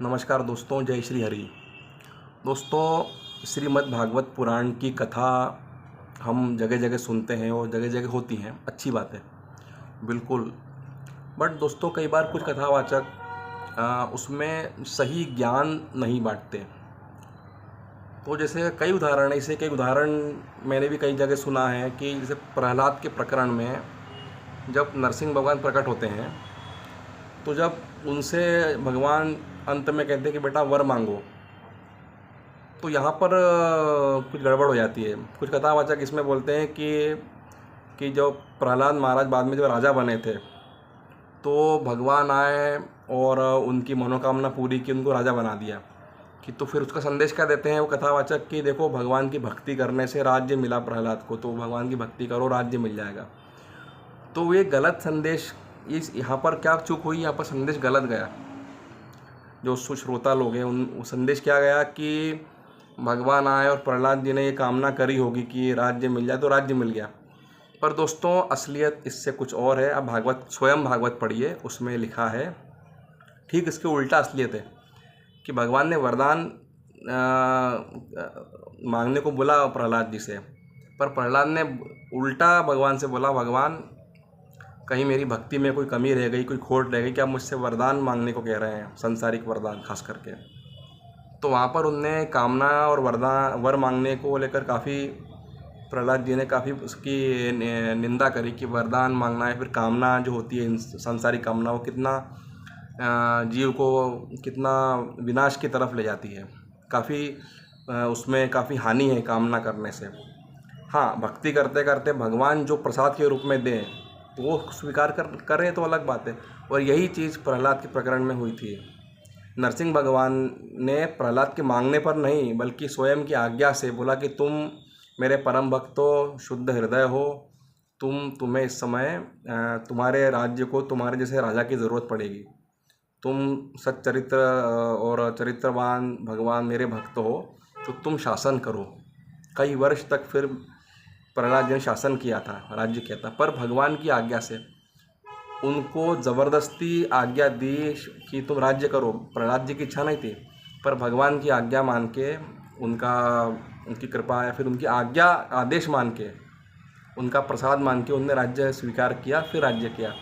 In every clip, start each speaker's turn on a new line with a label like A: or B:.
A: नमस्कार दोस्तों, जय श्री हरि। दोस्तों, श्रीमद् भागवत पुराण की कथा हम जगह जगह सुनते हैं और जगह जगह होती हैं, अच्छी बात है, बिल्कुल। बट दोस्तों, कई बार कुछ कथावाचक उसमें सही ज्ञान नहीं बांटते। तो जैसे कई उदाहरण ऐसे कई उदाहरण मैंने भी कई जगह सुना है कि जैसे प्रहलाद के प्रकरण में जब नरसिंह भगवान प्रकट होते हैं, तो जब उनसे भगवान अंत में कहते हैं कि बेटा वर मांगो, तो यहाँ पर कुछ गड़बड़ हो जाती है। कुछ कथावाचक इसमें बोलते हैं कि जो प्रहलाद महाराज बाद में जो राजा बने थे, तो भगवान आए और उनकी मनोकामना पूरी की, उनको राजा बना दिया। कि तो फिर उसका संदेश क्या देते हैं वो कथावाचक कि देखो, भगवान की भक्ति करने से राज्य मिला प्रहलाद को, तो भगवान की भक्ति करो, राज्य मिल जाएगा। तो ये गलत संदेश, इस यहाँ पर क्या चूक हुई, यहाँ पर संदेश गलत गया। जो सुश्रोता लोग हैं उन संदेश क्या गया कि भगवान आए और प्रहलाद जी ने ये कामना करी होगी कि राज्य मिल जाए, तो राज्य मिल गया। पर दोस्तों, असलियत इससे कुछ और है। अब भागवत, स्वयं भागवत पढ़िए, उसमें लिखा है ठीक इसके उल्टा असलियत है कि भगवान ने वरदान मांगने को बोला प्रहलाद जी से, पर प्रहलाद ने उल्टा भगवान से बोला, भगवान कहीं मेरी भक्ति में कोई कमी रह गई, कोई खोट रह गई, क्या मुझसे वरदान मांगने को कह रहे हैं, संसारिक वरदान खास करके। तो वहाँ पर उनने कामना और वर मांगने को लेकर काफ़ी, प्रहलाद जी ने काफ़ी उसकी निंदा करी कि वरदान मांगना है, फिर कामना जो होती है संसारिक कामना, वो कितना जीव को कितना विनाश की तरफ ले जाती है। काफ़ी उसमें काफ़ी हानि है कामना करने से। हाँ, भक्ति करते करते भगवान जो प्रसाद के रूप में दें, तो वो स्वीकार करें तो अलग बात है। और यही चीज़ प्रहलाद के प्रकरण में हुई थी। नरसिंह भगवान ने प्रहलाद के मांगने पर नहीं, बल्कि स्वयं की आज्ञा से बोला कि तुम मेरे परम भक्त हो, शुद्ध हृदय हो, तुम्हें इस समय तुम्हारे राज्य को तुम्हारे जैसे राजा की ज़रूरत पड़ेगी। तुम सच्चरित्र और चरित्रवान भगवान मेरे भक्त हो, तो तुम शासन करो। कई वर्ष तक फिर प्रहलाद जी ने शासन किया था, राज्य किया था, पर भगवान की आज्ञा से। उनको ज़बरदस्ती आज्ञा दी कि तुम राज्य करो, प्रहलाद जी की इच्छा नहीं थी, पर भगवान की आज्ञा मान के, उनकी कृपा या फिर उनकी आज्ञा, आदेश मान के, उनका प्रसाद मान के उनने राज्य स्वीकार किया, फिर राज्य किया।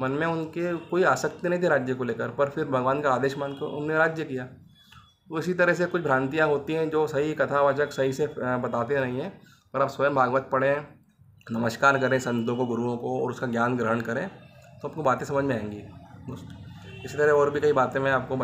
A: मन में उनके कोई आसक्ति नहीं थी राज्य को लेकर, पर फिर भगवान का आदेश मान कर उन्होंने राज्य किया। तो इसी तरह से कुछ भ्रांतियाँ होती हैं जो सही कथावाचक सही से बताते नहीं हैं। पर आप स्वयं भागवत पढ़ें, नमस्कार करें संतों को, गुरुओं को, और उसका ज्ञान ग्रहण करें, तो आपको बातें समझ में आएंगी। इसी तरह और भी कई बातें मैं आपको